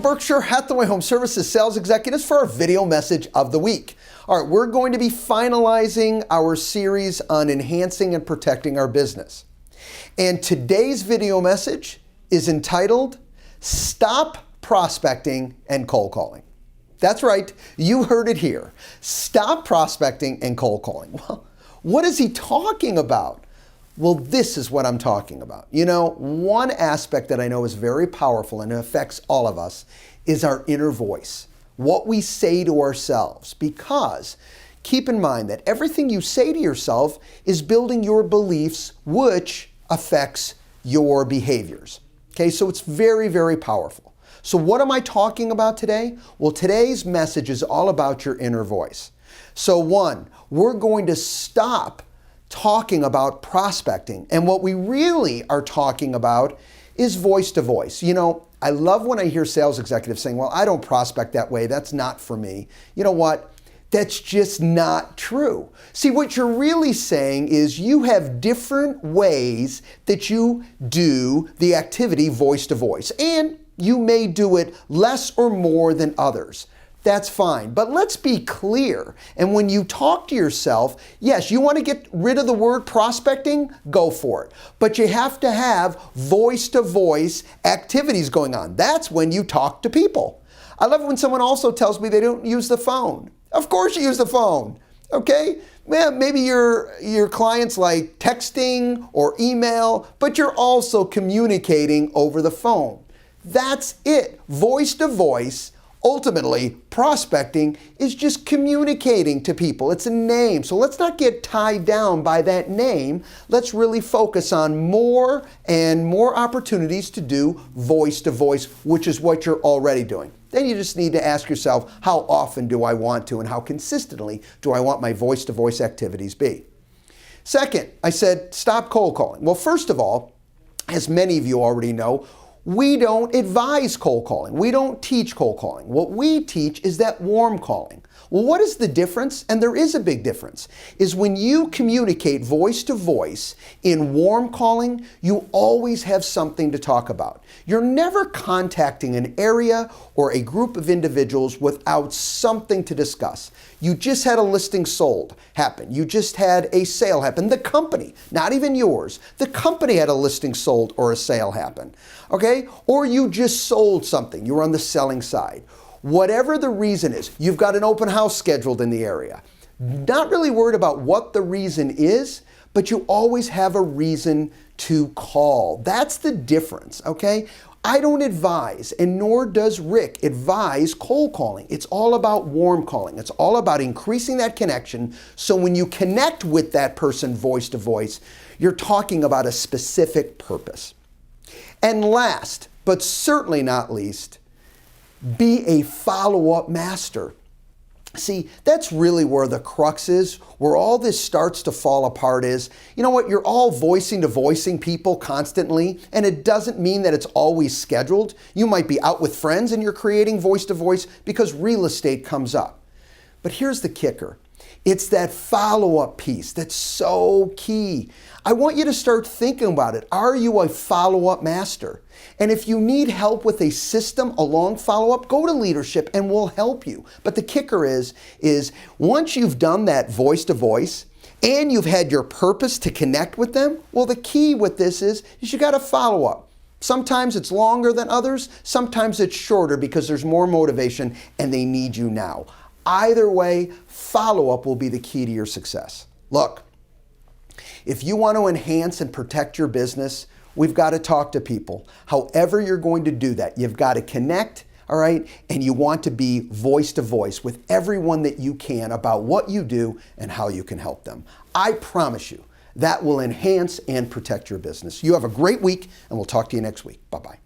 Berkshire Hathaway Home Services sales executives for our video message of the week. All right, we're going to be finalizing our series on enhancing and protecting our business. And today's video message is entitled, Stop Prospecting and Cold Calling. That's right, you heard it here. Stop prospecting and cold calling. Well, what is he talking about? Well, this is what I'm talking about. You know, one aspect that I know is very powerful and it affects all of us is our inner voice, what we say to ourselves. Because keep in mind that everything you say to yourself is building your beliefs, which affects your behaviors. Okay, so it's very, very powerful. So what am I talking about today? Well, today's message is all about your inner voice. So one, we're going to stop talking about prospecting. And what we really are talking about is voice to voice. You know, I love when I hear sales executives saying, well, I don't prospect that way. That's not for me. You know what? That's just not true. See, what you're really saying is you have different ways that you do the activity voice to voice. And you may do it less or more than others. That's fine. But let's be clear. And when you talk to yourself, yes, you want to get rid of the word prospecting, go for it. But you have to have voice-to-voice activities going on. That's when you talk to people. I love it when someone also tells me they don't use the phone. Of course you use the phone, okay? Well, maybe your clients like texting or email, but you're also communicating over the phone. That's it. Voice-to-voice. Ultimately, prospecting is just communicating to people. It's a name. So let's not get tied down by that name. Let's really focus on more and more opportunities to do voice to voice, which is what you're already doing. Then you just need to ask yourself, how often do I want to and how consistently do I want my voice to voice activities be? Second, I said stop cold calling. Well, first of all, as many of you already know, we don't advise cold calling. We don't teach cold calling. What we teach is that warm calling. Well, what is the difference? And there is a big difference, is when you communicate voice to voice in warm calling, you always have something to talk about. You're never contacting an area or a group of individuals without something to discuss. You just had a listing sold happen. You just had a sale happen. The company, not even yours, the company had a listing sold or a sale happen. Okay? Or you just sold something. You were on the selling side. Whatever the reason is, you've got an open house scheduled in the area. Not really worried about what the reason is, but you always have a reason to call. That's the difference, okay? I don't advise, and nor does Rick advise cold calling. It's all about warm calling. It's all about increasing that connection so when you connect with that person voice to voice, you're talking about a specific purpose. And last, but certainly not least, be a follow-up master. See, that's really where the crux is, where all this starts to fall apart is, you know what, you're all voicing people constantly, and it doesn't mean that it's always scheduled. You might be out with friends and you're creating voice-to-voice because real estate comes up. But here's the kicker. It's that follow-up piece that's so key. I want you to start thinking about it. Are you a follow-up master? And if you need help with a system along follow-up, go to leadership and we'll help you. But the kicker is once you've done that voice-to-voice and you've had your purpose to connect with them, well, the key with this is you got to follow up. Sometimes it's longer than others. Sometimes it's shorter because there's more motivation and they need you now. Either way, follow-up will be the key to your success. Look, if you want to enhance and protect your business, we've got to talk to people. However you're going to do that, you've got to connect, all right? And you want to be voice to voice with everyone that you can about what you do and how you can help them. I promise you that will enhance and protect your business. You have a great week, and we'll talk to you next week. Bye-bye.